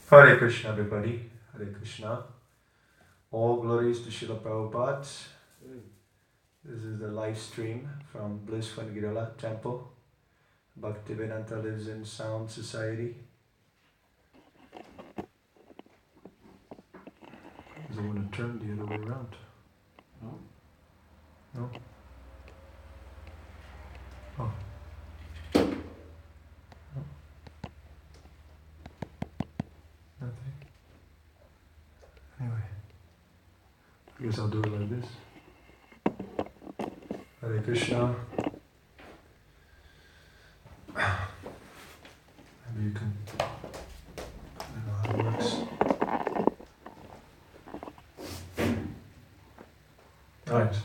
Hare Krishna, everybody. Hare Krishna. All glories to Srila Prabhupada. This is the live stream from Blissful Girala Temple. Bhaktivedanta lives in Sound Society. Does it want to turn the other way around? No. No? Oh. No. Nothing. Anyway. I guess I'll do it like this. Hare Krishna. Maybe you can. I don't know how it works. Alright.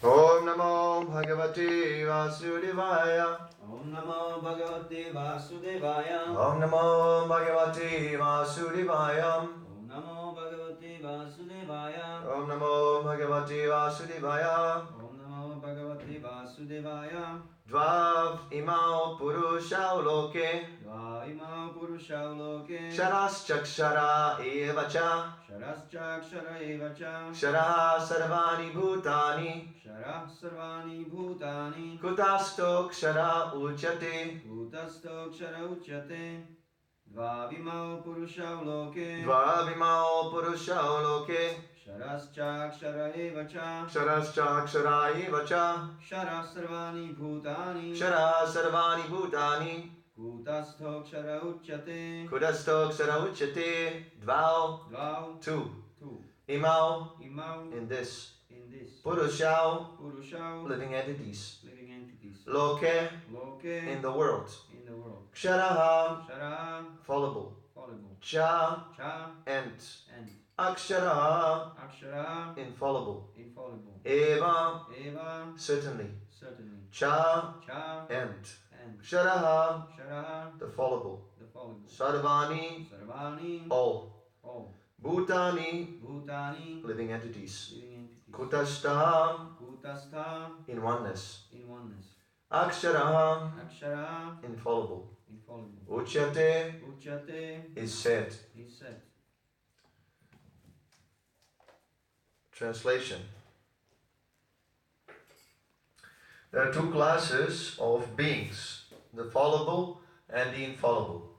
Om Namo Bhagavate Vasudevaya. Om Namo Bhagavate Vasudevaya. Om Namo Bhagavate Vasudevaya. Om Namo Bhagavate Vasudevaya. Om Namo Bhagavate Vasudevaya. Om Namo Bhagavate Vasudevaya. Dvav imao purushau loke. Dvaimau Purushau Loke. Sharaschakshara evacha. Sharascha Evacha. Shara sarvani bhutani. Sharah Sarvani Bhutani. Kutasto kshara uchate. Bhutasto Uchate. Dvavimau Purushau Loke. Dvav imao purushau loke. Sharascha Evacha. Sharaschakshara evacha. Sharah Sarvani Bhutani. Shara sarvani bhutani. Kutasto Uchate. Kudasto kshara uchate. Dvau. Dvau. Two. Two. Imau. Imau. In this. In this. Purushau. Purushau. Living entities. Living entities. Loke. Loke. In the world. In the world. Ksharaha. Shara. Fallible. Fallible. Cha. Cha. And. And. Akshara. Akshara. Infallible. Infallible. Eva. Eva. Certainly. Certainly. Cha. Cha. And. And. Ksharaha. Shara. The fallible. The fallible. Sarvani. Sarvani. All. All. Bhutani. Bhutani. Living entities. Living entities. Kutastha. Kutastha. In oneness. In oneness. Akshara. Akshara. Infallible. Infallible. Uchyate. Uchate. Is said. Is said. Translation. There are two classes of beings, the fallible and the infallible.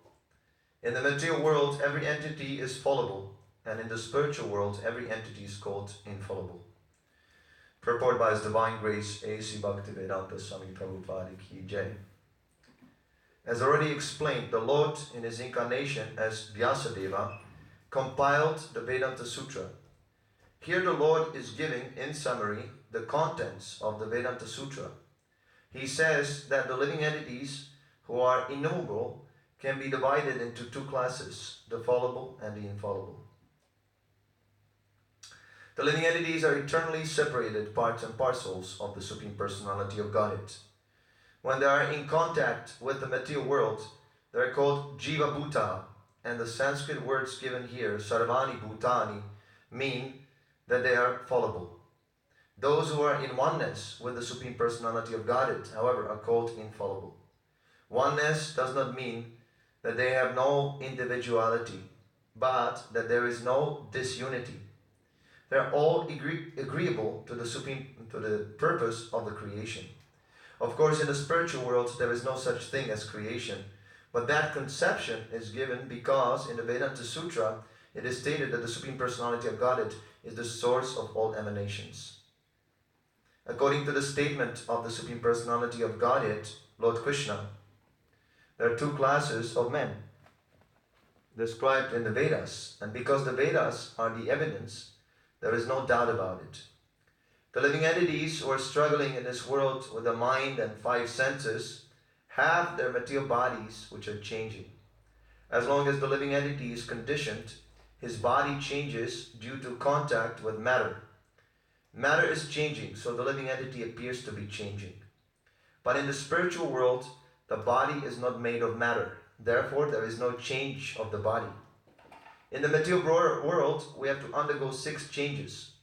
In the material world, every entity is fallible, and in the spiritual world, every entity is called infallible. Purport by His Divine Grace, A.C. Bhaktivedanta Swami Prabhupada Ki Jai. As already explained, the Lord, in His incarnation as Vyasadeva, compiled the Vedanta Sutra. Here the Lord is giving, in summary, the contents of the Vedanta Sutra. He says that the living entities who are innumerable can be divided into two classes, the fallible and the infallible. The living entities are eternally separated parts and parcels of the Supreme Personality of Godhead. When they are in contact with the material world, they are called Jiva Bhuta, and the Sanskrit words given here, Sarvani Bhutani, mean that they are fallible. Those who are in oneness with the Supreme Personality of Godhead, however, are called infallible. Oneness does not mean that they have no individuality, but that there is no disunity. They are all agreeable to the purpose of the creation. Of course, in the spiritual world, there is no such thing as creation, but that conception is given because in the Vedanta Sutra, it is stated that the Supreme Personality of Godhead is the source of all emanations. According to the statement of the Supreme Personality of Godhead, Lord Krishna, there are two classes of men described in the Vedas, and because the Vedas are the evidence, there is no doubt about it. The living entities who are struggling in this world with the mind and five senses have their material bodies which are changing. As long as the living entity is conditioned, his body changes due to contact with matter. Matter is changing, so the living entity appears to be changing. But in the spiritual world, the body is not made of matter. Therefore, there is no change of the body. In the material world, we have to undergo 6 changes: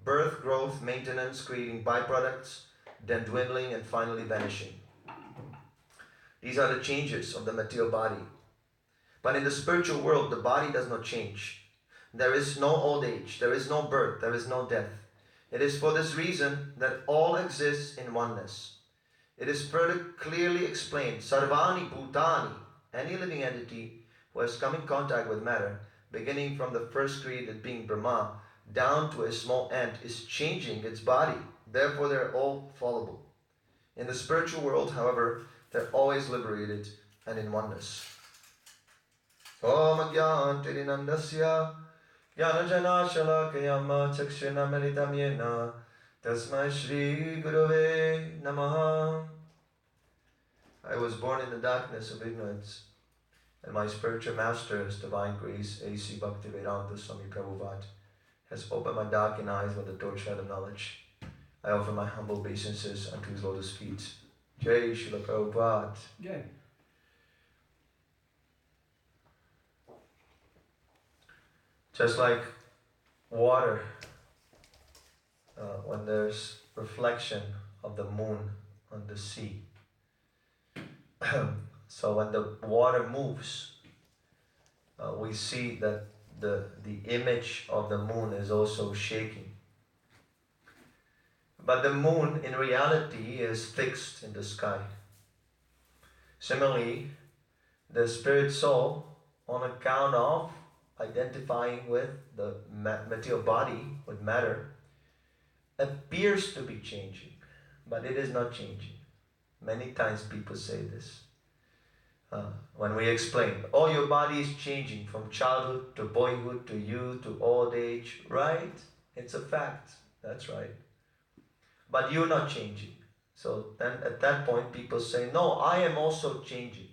birth, growth, maintenance, creating byproducts, then dwindling, and finally vanishing. These are the changes of the material body. But in the spiritual world, the body does not change. There is no old age, there is no birth, there is no death. It is for this reason that all exists in oneness. It is further clearly explained, Sarvani Bhutani, any living entity who has come in contact with matter, beginning from the first created being Brahma, down to a small ant, is changing its body. Therefore they are all fallible. In the spiritual world, however, they're always liberated and in oneness. Om Agyan Tirinandasya Jnanajana Shalakayama Chakshana Melitam Yena Tasmai Shri Gurave Namaha. I was born in the darkness of ignorance, and my spiritual master, His Divine Grace, A.C. Bhaktivedanta Swami Prabhupada, has opened my darkened eyes with the torchlight of knowledge. I offer my humble obeisances unto His lotus feet. Jai Srila Prabhupada. Jai. Just like water, when there's reflection of the moon on the sea. So when the water moves, we see that the image of the moon is also shaking. But the moon in reality is fixed in the sky. Similarly, the spirit soul, on account of identifying with the material body, with matter, appears to be changing, but it is not changing. Many times people say this. When we explain, oh, your body is changing from childhood to boyhood to youth to old age, right? It's a fact, that's right. But you're not changing. So then at that point people say, no, I am also changing.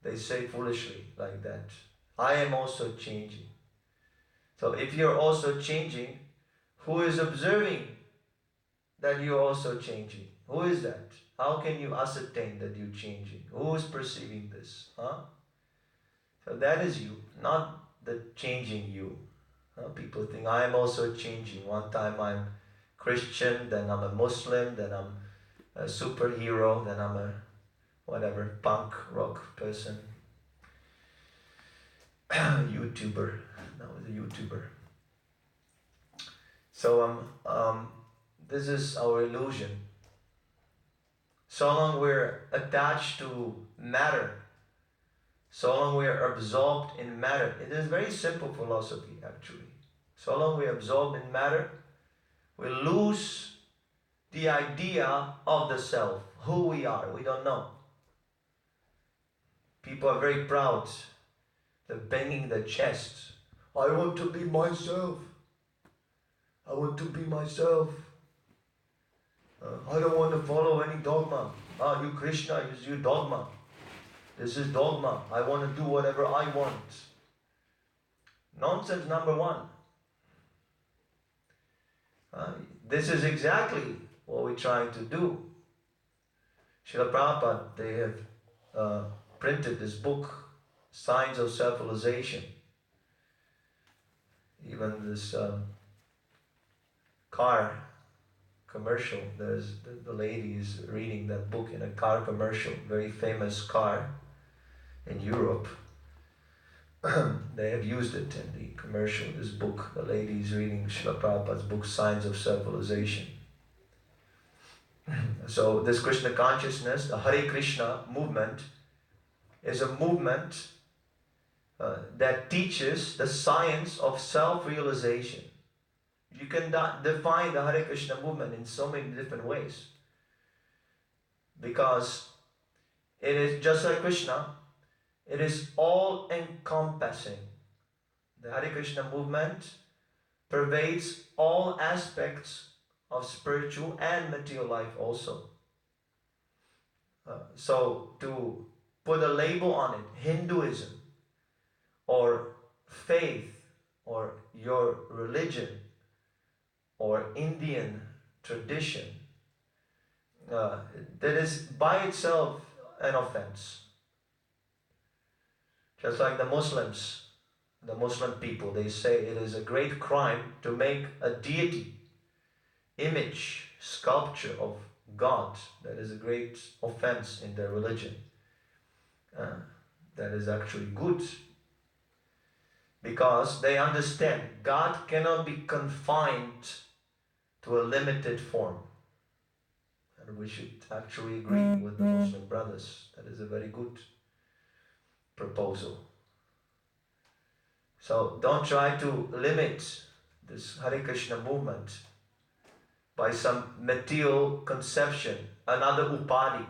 They say foolishly like that. I am also changing. So if you're also changing, who is observing that you're also changing? Who is that? How can you ascertain that you're changing? Who is perceiving this? So that is you, not the changing you. People think I am also changing. One time I'm Christian, then I'm a Muslim, then I'm a superhero, then I'm a whatever, punk rock person. YouTuber. Now I was a YouTuber. So this is our illusion. So long we're attached to matter, so long we're absorbed in matter. It is very simple philosophy actually. So long we're absorbed in matter, we lose the idea of the self, who we are. We don't know. People are very proud. They're banging their chests. I want to be myself. I want to be myself. I don't want to follow any dogma. You Krishna is your dogma. This is dogma. I want to do whatever I want. Nonsense number one. This is exactly what we're trying to do. Srila Prabhupada, they have printed this book, Signs of Self-Realization. Even this car commercial, there's the lady is reading that book in a car commercial, very famous car in Europe. They have used it in the commercial, this book. The lady is reading Srila Prabhupada's book, Signs of Self-Realization. So this Krishna consciousness, the Hare Krishna movement, is a movement that teaches the science of self-realization. You can define the Hare Krishna movement in so many different ways. Because it is just like Krishna, it is all-encompassing. The Hare Krishna movement pervades all aspects of spiritual and material life also. So to put a label on it, Hinduism, or faith, or your religion, or Indian tradition, that is by itself an offense. Just like the Muslims, the Muslim people, they say it is a great crime to make a deity, image, sculpture of God. That is a great offense in their religion. that is actually good. Because they understand God cannot be confined to a limited form. And we should actually agree with the Muslim brothers. That is a very good proposal. So don't try to limit this Hare Krishna movement by some material conception, another upadi.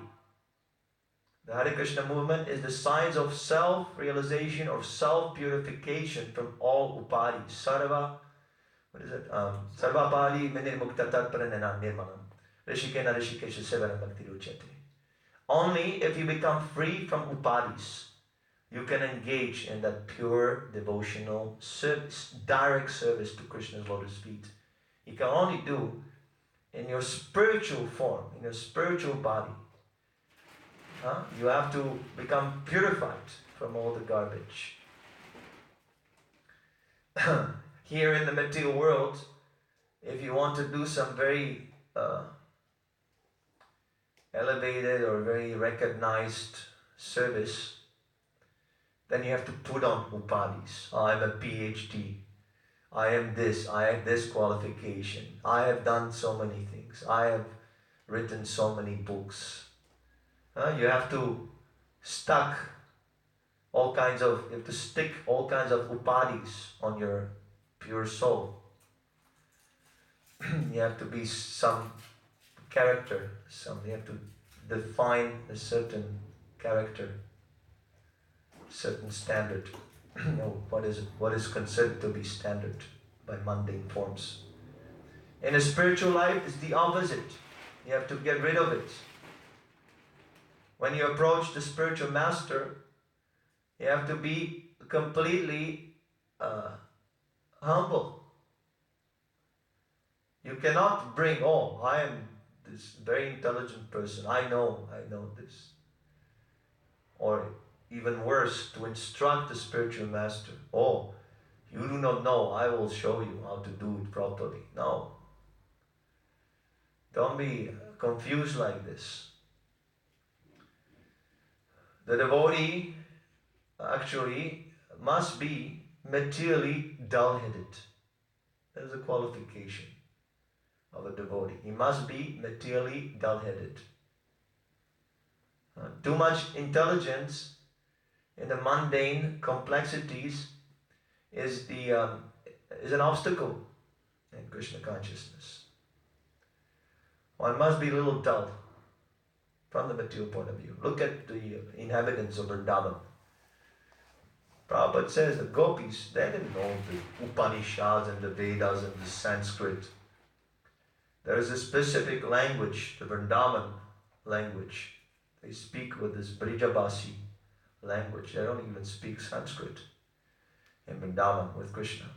The Hare Krishna movement is the science of self-realization or self-purification from all upadis. Sarva, what is it? Sarva padi minirmuktatat pranana nirmanam. Rishikena rishikesha sevaram bhakti ruchyate. Only if you become free from upadis, you can engage in that pure devotional service, direct service to Krishna's lotus feet. You can only do in your spiritual form, in your spiritual body. You have to become purified from all the garbage. Here in the material world, if you want to do some very elevated or very recognized service, then you have to put on upadis. I'm a PhD. I am this. I have this qualification. I have done so many things. I have written so many books. You have to stick all kinds of upadis on your pure soul. You have to be some character. You have to define a certain character, certain standard. What is considered to be standard by mundane forms. In a spiritual life, it's the opposite. You have to get rid of it. When you approach the spiritual master, you have to be completely humble. You cannot bring, I am this very intelligent person. I know this. Or even worse, to instruct the spiritual master. You do not know, I will show you how to do it properly. No. Don't be confused like this. The devotee actually must be materially dull-headed. That is a qualification of a devotee. He must be materially dull-headed. Too much intelligence in the mundane complexities is an obstacle in Krishna consciousness. One must be a little dull from the material point of view. Look at the inhabitants of Vrindavan. Prabhupada says the gopis, they didn't know the Upanishads and the Vedas and the Sanskrit. There is a specific language, the Vrindavan language. They speak with this Brijabasi language. They don't even speak Sanskrit in Vrindavan with Krishna.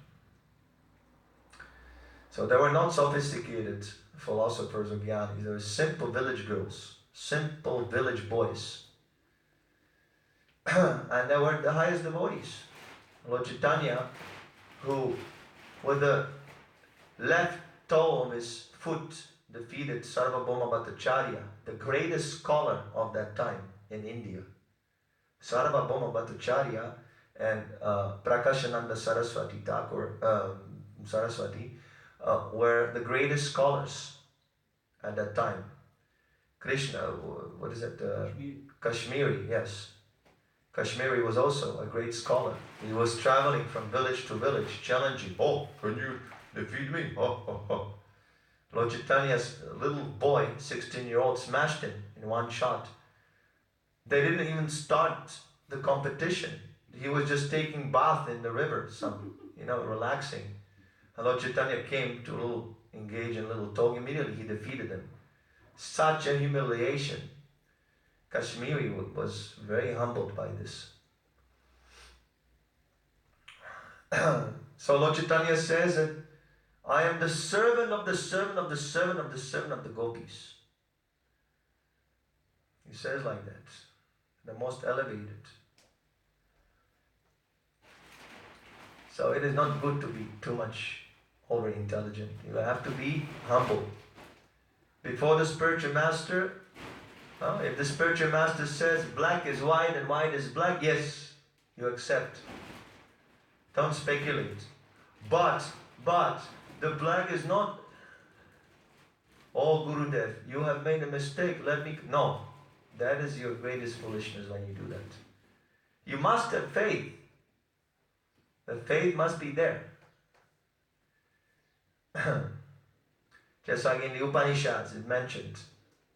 So they were not sophisticated philosophers or gyanis. They were simple village girls, simple village boys. And they were the highest devotees. Lord Chaitanya, who with the left toe of his foot defeated Sarvabhauma Bhattacharya, the greatest scholar of that time in India. Sarvabhauma Bhattacharya and Prakashananda Saraswati Saraswati were the greatest scholars at that time. Krishna, what is it? Kashmiri, yes. Kashmiri was also a great scholar. He was traveling from village to village, challenging. Can you defeat me? Lord Chaitanya's little boy, 16-year-old, smashed him in one shot. They didn't even start the competition. He was just taking bath in the river, relaxing. And Lord Chaitanya came to engage in a little talk. Immediately he defeated him. Such a humiliation. Kashmiri was very humbled by this. So Lord Chaitanya says that I am the servant of the servant of the servant of the servant of the gopis. He says like that. The most elevated. So it is not good to be too much over intelligent. You have to be humble. Before the spiritual master, If the spiritual master says black is white and white is black, yes, you accept. Don't speculate. But the black is not, oh Gurudev, you have made a mistake, let me... No, that is your greatest foolishness when you do that. You must have faith. The faith must be there. Just like in the Upanishads it mentioned,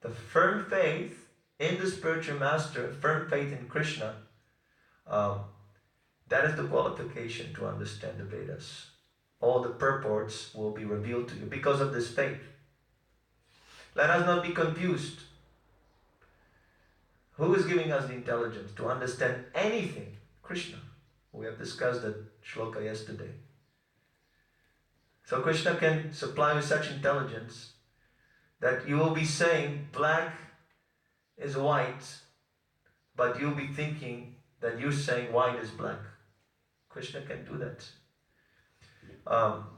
the firm faith in the spiritual master, firm faith in Krishna, that is the qualification to understand the Vedas. All the purports will be revealed to you because of this faith. Let us not be confused. Who is giving us the intelligence to understand anything? Krishna. We have discussed that shloka yesterday. So Krishna can supply you such intelligence that you will be saying black is white, but you'll be thinking that you're saying white is black. Krishna can do that.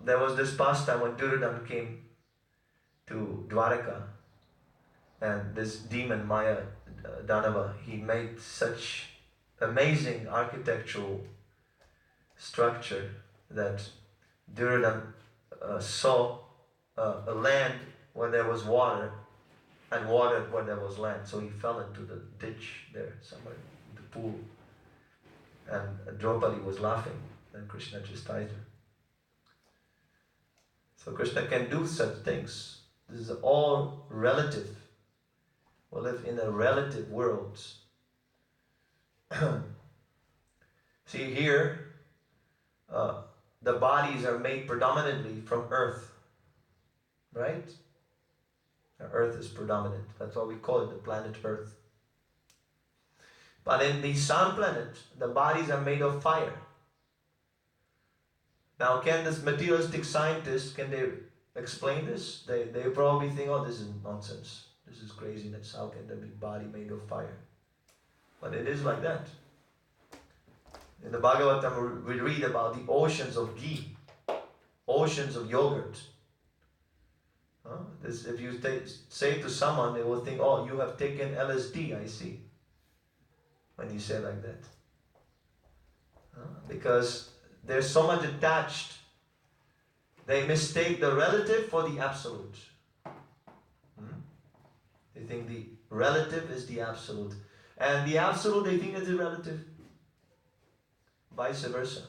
There was this pastime when Duryodhana came to Dwaraka, and this demon Maya Danava, he made such amazing architectural structure that Duryodhana saw a land where there was water and water where there was land. So he fell into the ditch there, somewhere in the pool. And Draupadi was laughing, and Krishna chastised her. So Krishna can do such things. This is all relative. We live in a relative world. See here, the bodies are made predominantly from earth, right? Earth is predominant. That's why we call it the planet Earth. But in the sun planet, the bodies are made of fire. Now, can this materialistic scientists, can they explain this? They probably think, oh, this is nonsense. This is craziness. How can there be a body made of fire? But it is like that. In the Bhagavatam, we read about the oceans of ghee, oceans of yogurt. If you say to someone, they will think, oh, you have taken LSD, I see. When you say like that. Because they're so much attached. They mistake the relative for the absolute. They think the relative is the absolute. And the absolute they think is the relative. Vice versa.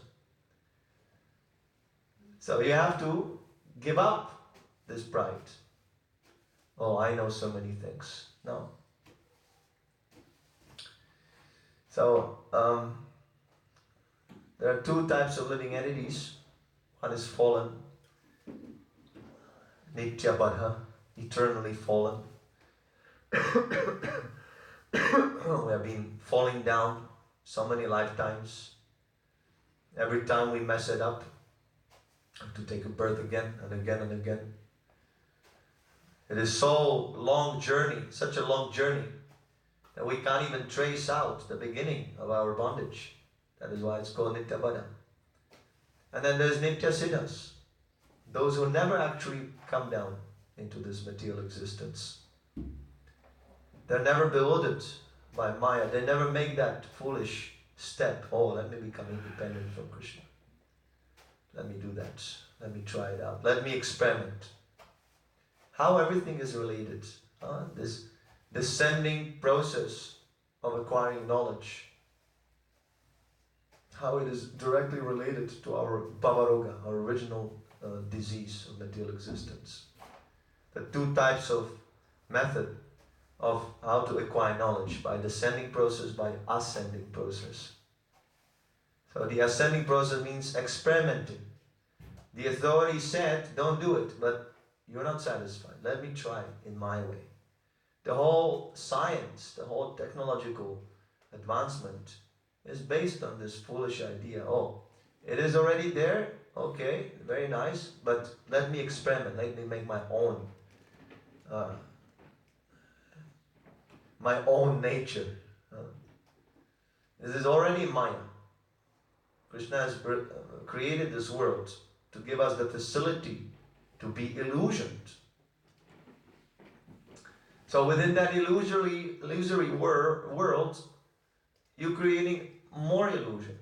So you have to give up this pride. Oh, I know so many things. No. So, there are two types of living entities. One is fallen, Nitya Badha, eternally fallen. We have been falling down so many lifetimes. Every time we mess it up, we have to take a birth again and again and again. It is so long journey, such a long journey, that we can't even trace out the beginning of our bondage. That is why it's called Nitya Badha. And then there's Nitya Siddhas, those who never actually come down into this material existence. They're never bewildered by Maya. They never make that foolish step. Oh, let me become independent from Krishna. Let me do that. Let me try it out. Let me experiment. How everything is related. This descending process of acquiring knowledge. How it is directly related to our bhavaroga, our original disease of material existence. The two types of method of how to acquire knowledge, by descending process, by ascending process. So the ascending process means experimenting. The authority said, don't do it, but you're not satisfied. Let me try in my way. The whole science, the whole technological advancement is based on this foolish idea. Oh, it is already there, okay, very nice, but let me experiment, let me make my own nature. This is already Maya. Krishna has created this world to give us the facility to be illusioned. So within that illusory world, you're creating more illusion.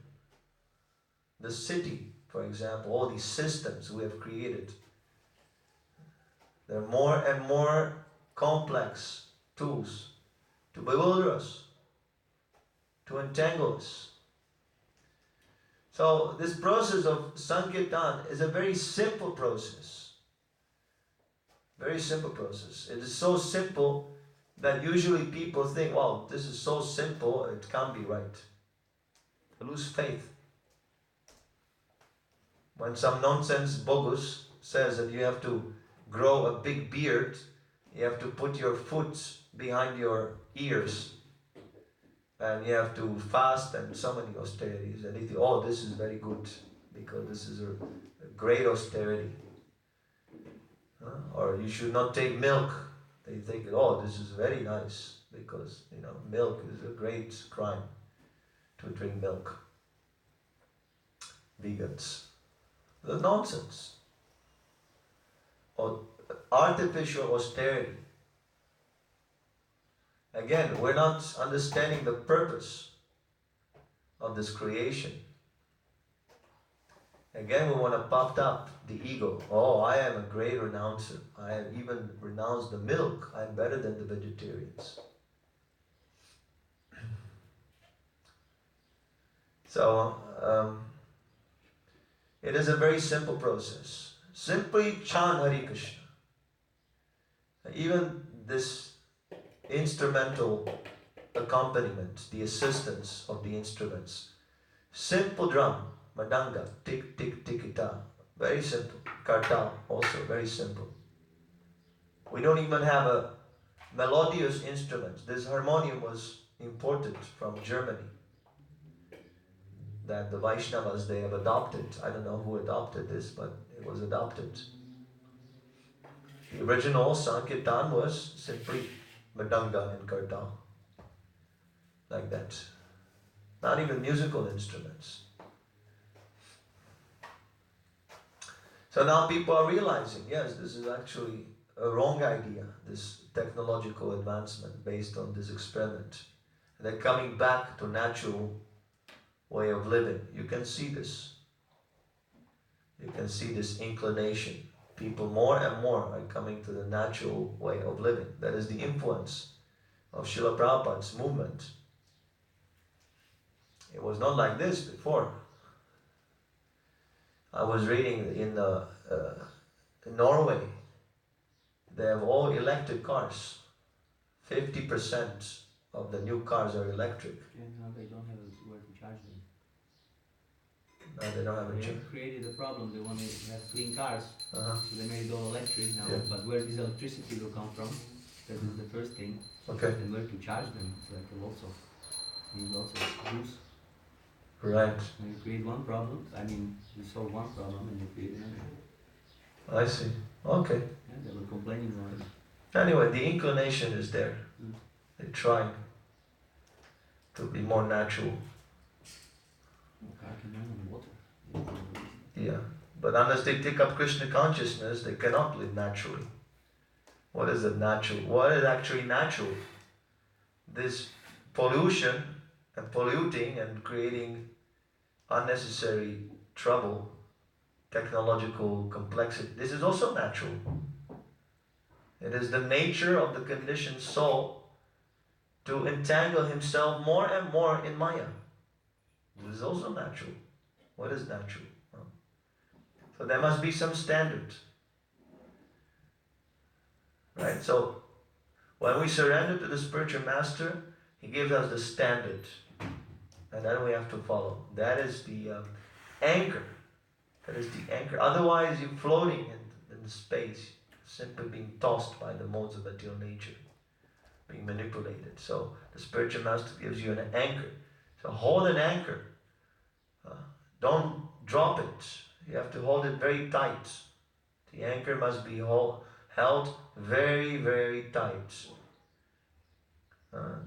The city, for example, all these systems we have created, they're more and more complex tools to bewilder us, to entangle us. So this process of Sankirtan is a very simple process. Very simple process. It is so simple that usually people think, wow, this is so simple, it can't be right. They lose faith. When some nonsense bogus says that you have to grow a big beard, you have to put your foot behind your ears, and you have to fast and so many austerities, and they think, oh, this is very good because this is a great austerity. Or you should not take milk. They think, oh, this is very nice because milk is a great crime to drink milk. Vegans. The nonsense. Or artificial austerity. Again, we're not understanding the purpose of this creation. Again, we want to puff up the ego. Oh, I am a great renouncer. I have even renounced the milk. I'm better than the vegetarians. So, it is a very simple process. Simply chant Hare Krishna. Even this instrumental accompaniment, the assistance of the instruments. Simple drum, madanga, tick, tick, tickita. Very simple. Kartal, also very simple. We don't even have a melodious instrument. This harmonium was imported from Germany, that the Vaishnavas, they have adopted. I don't know who adopted this, but it was adopted. The original Sankirtan was simply madanga and kartal, like that. Not even musical instruments. So now people are realizing, yes, this is actually a wrong idea, this technological advancement based on this experiment. And they're coming back to natural way of living. You can see this. You can see this inclination. People more and more are coming to the natural way of living. That is the influence of Srila Prabhupada's movement. It was not like this before. I was reading in Norway, they have all electric cars. 50% of the new cars are electric. And now they don't have where to charge them. No, they don't have a They charge. have created a problem. They want to have clean cars, Uh-huh. so they made it all electric now. Yeah. But where this electricity will come from? That is the first thing. Okay. And where to charge them? It's like lots of juice. Right. When you create one problem, you solve one problem and you create another. I see. Okay. Yeah, they were complaining about it. Anyway, the inclination is there. Mm. They're trying to be more natural. Car can run on water. Yeah. But unless they take up Krishna consciousness, they cannot live naturally. What is it natural? What is actually natural? This pollution and polluting and creating unnecessary trouble, technological complexity. This is also natural. It is the nature of the conditioned soul to entangle himself more and more in Maya. This is also natural. What is natural? So there must be some standard. Right? So when we surrender to the spiritual master, he gives us the standard. And then we have to follow. That is the anchor. That is the anchor. Otherwise, you're floating in space, simply being tossed by the modes of material nature, being manipulated. So the spiritual master gives you an anchor. So hold an anchor. Don't drop it. You have to hold it very tight. The anchor must be held very, very tight.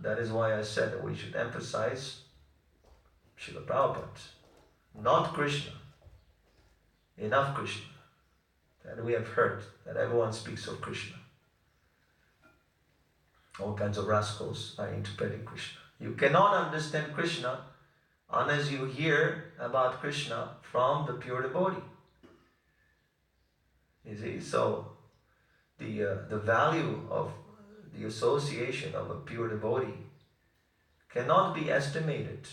That is why I said that we should emphasize Srila Prabhupada, not Krishna. Enough Krishna. That we have heard that everyone speaks of Krishna. All kinds of rascals are interpreting Krishna. You cannot understand Krishna unless you hear about Krishna from the pure devotee. You see, so the value of the association of a pure devotee cannot be estimated.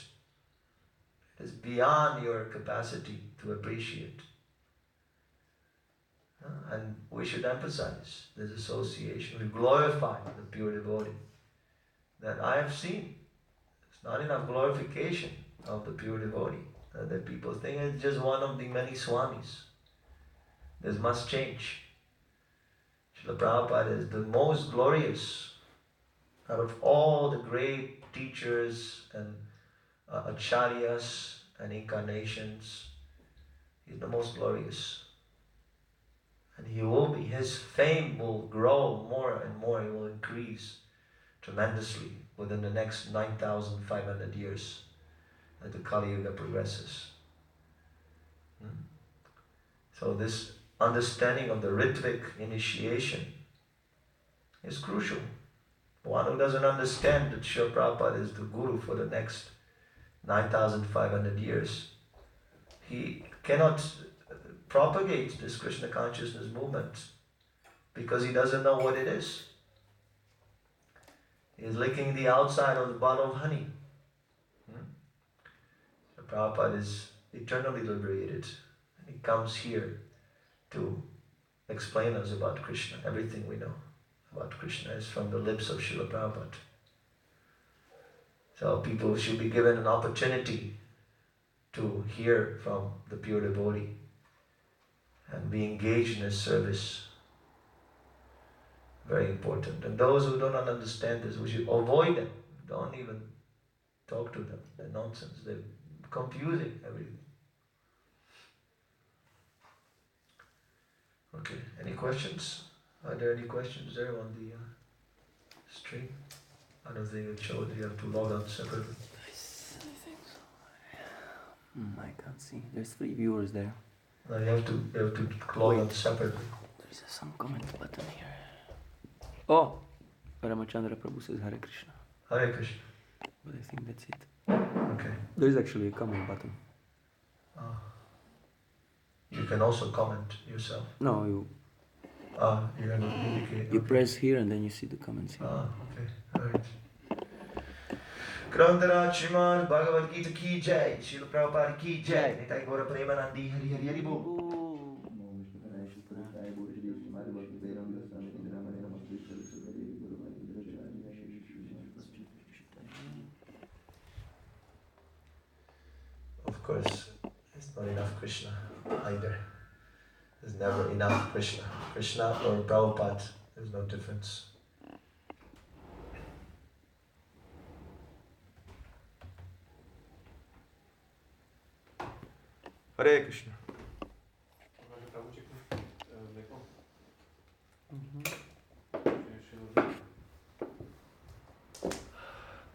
It is beyond your capacity to appreciate. And we should emphasize this association. We glorify the pure devotee. That I have seen. It's not enough glorification of the pure devotee. That people think it's just one of the many swamis. This must change. Srila Prabhupada is the most glorious out of all the great teachers and acharyas and incarnations. He's the most glorious. And he will be, his fame will grow more and more, it will increase tremendously within the next 9,500 years as the Kali Yuga progresses. So this understanding of the Ritvik initiation is crucial. One who doesn't understand that Srila Prabhupada is the Guru for the next 9,500 years, he cannot propagate this Krishna consciousness movement because he doesn't know what it is. He is licking the outside of the bottle of honey. So Prabhupada is eternally liberated. He comes here to explain us about Krishna. Everything we know about Krishna is from the lips of Srila Prabhupada. So people should be given an opportunity to hear from the pure devotee and be engaged in his service. Very important. And those who do not understand this, we should avoid them. Don't even talk to them. They're nonsense. They're confusing everything. Okay, any questions? Are there any questions there on the stream? I don't think it showed. You have to log on separately. I think so. I can't see. There's 3 viewers there. No, you have to log on separately. There's some comment button here. Oh! Ramachandra Prabhu says Hare Krishna. Hare Krishna. But I think that's it. Okay. There is actually a comment button. You can also comment yourself. No, you You're going to indicate. you press here and then you see the comments here. Okay. Alright. Grantara Srimad Bhagavad Gita ki jai, Srila Prabhupada ki jai, Nitai Gaura Premanandi Hari Hari Hari Bol. Of course, it's not enough Krishna either. There's never enough Krishna. Krishna or Prabhupada, there's no difference. Hare Krishna.